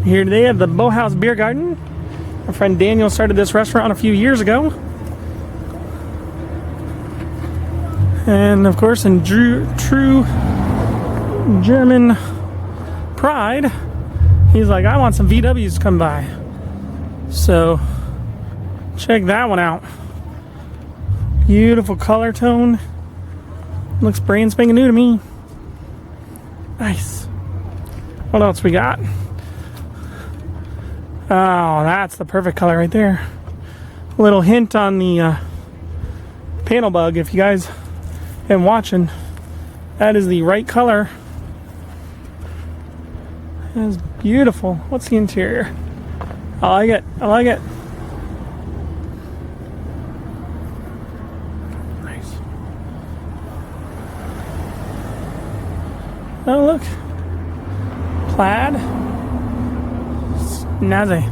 Here today at the Bauhaus Biergarten. Our friend Daniel started this restaurant a few years ago. And of course, in true German pride, he's like, I want some VWs to come by. So, check that one out. Beautiful color tone. Looks brand spanking new to me. Nice. What else we got? Oh, that's the perfect color right there. A little hint on the panel bug. If you guys have been watching, that is the right color. That's beautiful. What's the interior? I like it. I like it. Nice. Oh, look. Plaid. Snazzy.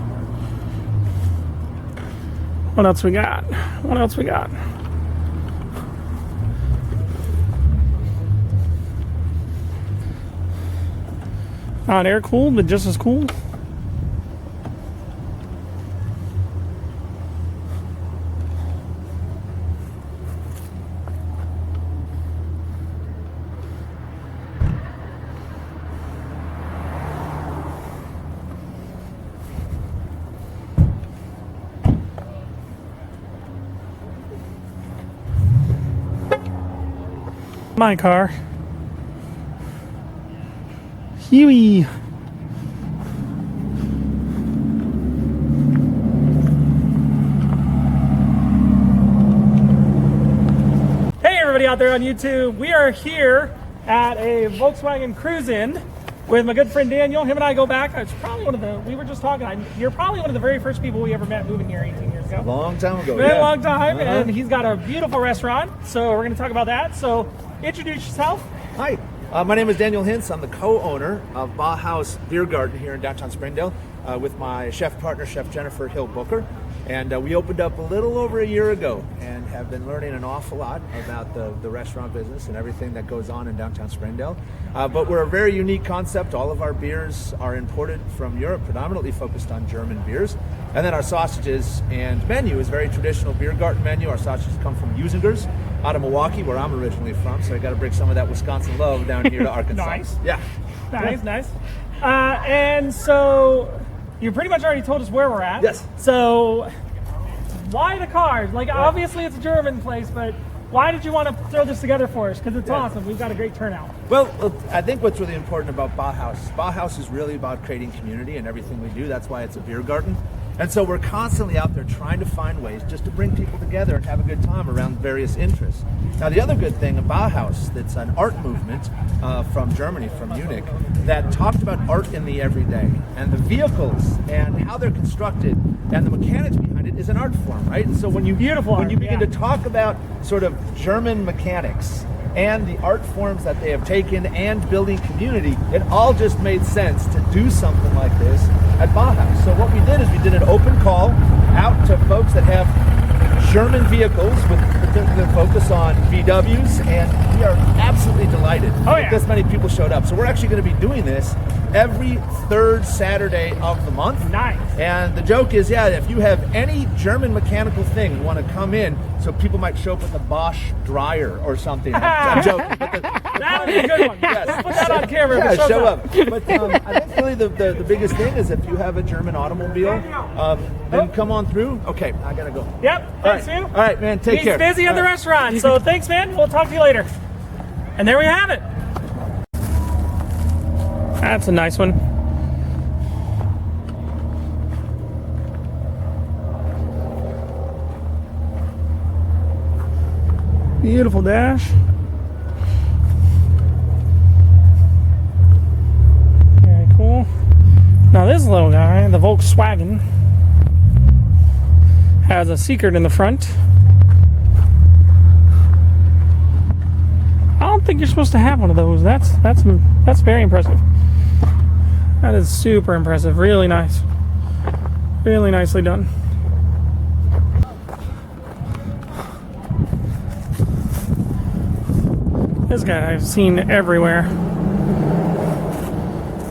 What else we got? What else we got? Not air cooled, but just as cool. My car. Huey. Hey everybody out there on YouTube. We are here at a Volkswagen cruise-in with my good friend Daniel. Him and I go back. It's probably one of the, we were just talking, you're probably one of the very first people we ever met moving here 18 years ago. Long time ago. Been a long time, and he's got a beautiful restaurant, so we're going to talk about that. So introduce yourself. Hi, my name is Daniel Hintz. I'm the co-owner of Bauhaus Biergarten here in downtown Springdale with my chef partner, Chef Jennifer Hill Booker. And we opened up a little over a year ago and have been learning an awful lot about the restaurant business and everything that goes on in downtown Springdale. But we're a very unique concept. All of our beers are imported from Europe, predominantly focused on German beers. And then our sausages and menu is very traditional Biergarten menu. Our sausages come from Usingers out of Milwaukee, where I'm originally from. So I got to bring some of that Wisconsin love down here to Arkansas. Nice. Yeah. Nice, nice. And so you pretty much already told us where we're at. Yes. So why the cars? Like, obviously it's a German place, but why did you want to throw this together for us? Because it's awesome. We've got a great turnout. Well, I think what's really important about Bauhaus is really about creating community in everything we do. That's why it's a beer garden. And so we're constantly out there trying to find ways just to bring people together and have a good time around various interests. Now, the other good thing about Bauhaus, that's an art movement from Germany, from Munich, that talked about art in the everyday. And the vehicles and how they're constructed and the mechanics behind it is an art form, right? And so when you begin to talk about sort of German mechanics and the art forms that they have taken and building community, it all just made sense to do something like this at Bauhaus. So what we did is we did an open call out to folks that have German vehicles with particular focus on VWs, and we are absolutely delighted that this many people showed up. So we're actually going to be doing this every third Saturday of the month. Nice. And the joke is, if you have any German mechanical thing you want to come in, so people might show up with a Bosch dryer or something. I'm joking. But that would be a good one. Yes. Let's put that on camera. Yeah, show up. But I think really the biggest thing is if you have a German automobile, then come on through. Okay, I got to go. Yep. Thanks, man. All right, man. Take care. He's busy at the restaurant, so thanks, man. We'll talk to you later. And there we have it. That's a nice one. Beautiful dash. Very cool. Now this little guy, the Volkswagen, has a secret in the front. I don't think you're supposed to have one of those. That's very impressive. That is super impressive. Really nice. Really nicely done. This guy I've seen everywhere.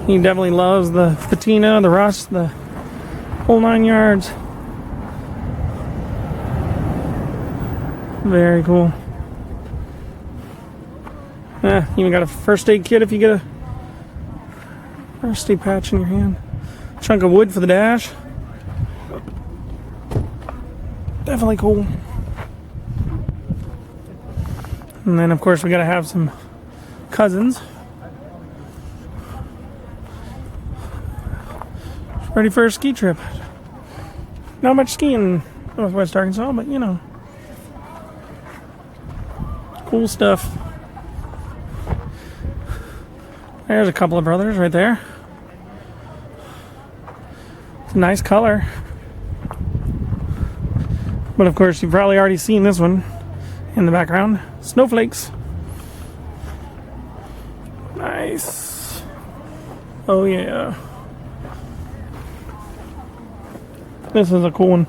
He definitely loves the patina, the rust, the whole 9 yards. Very cool. Yeah, even got a first aid kit if you get a rusty patch in your hand. Chunk of wood for the dash. Definitely cool. And then of course we gotta have some cousins. Ready for a ski trip. Not much skiing in Northwest Arkansas, but you know. Cool stuff. There's a couple of brothers right there. It's a nice color. But of course, you've probably already seen this one in the background. Snowflakes. Nice. Oh yeah. This is a cool one.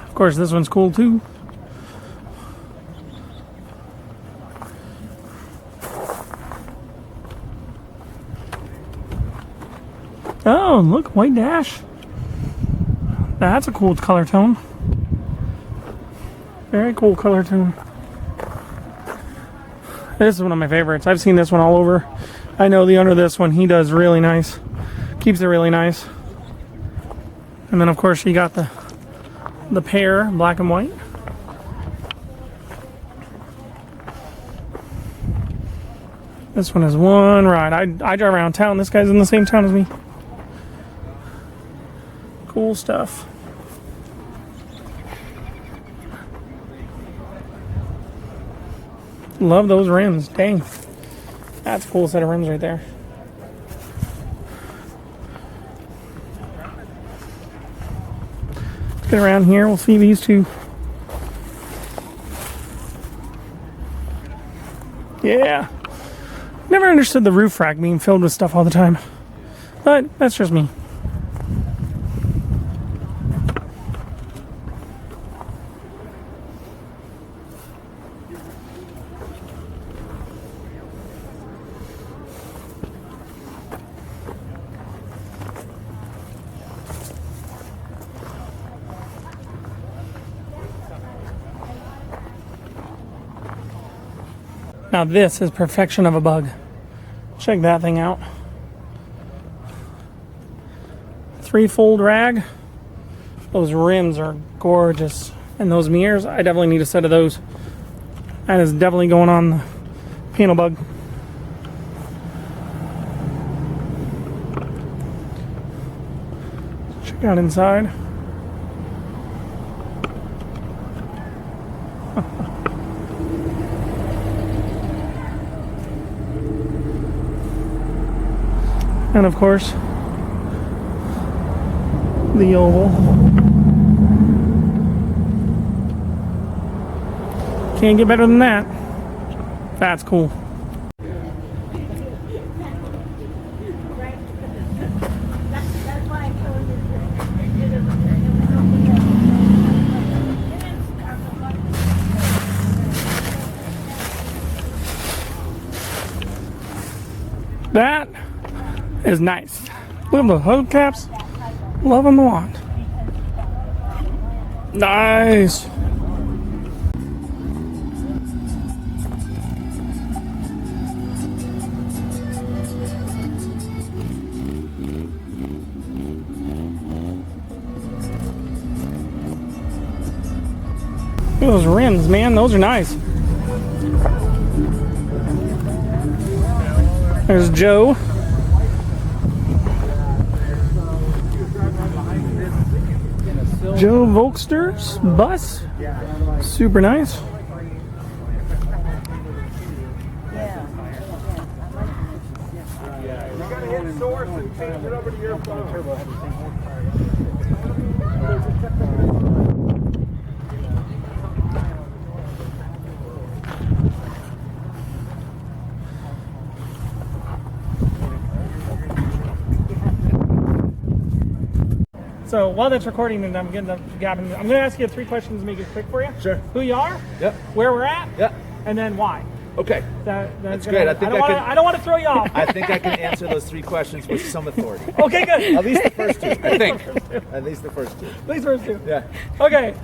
Of course, this one's cool too. Oh, look, white dash. That's a cool color tone. Very cool color tone. This is one of my favorites. I've seen this one all over. I know the owner of this one, he does really nice. Keeps it really nice. And then of course you got the pair, black and white. This one is one ride. I drive around town. This guy's in the same town as me. Cool stuff. Love those rims. Dang. That's a cool set of rims right there. Let's get around here. We'll see these two. Yeah. Never understood the roof rack being filled with stuff all the time. But that's just me. Now this is perfection of a bug. Check that thing out. 3-fold rag. Those rims are gorgeous. And those mirrors, I definitely need a set of those. That is definitely going on the panel bug. Check out inside. And of course, the oval. Can't get better than that. That's cool. That is nice. Look at the hubcaps. Loving the wand. Nice. Look at those rims, man. Those are nice. There's Joe. Joe Volkster's bus. Super nice. So while that's recording and I'm getting the gabbing, I'm going to ask you 3 questions to make it quick for you. Sure. Who you are? Yep. Where we're at? Yep. and then why? Okay. That's great. I don't want to throw you off. I think I can answer those 3 questions with some authority. Okay, good. At least the first 2, I think. At least the first 2. At least first 2. Yeah. Okay.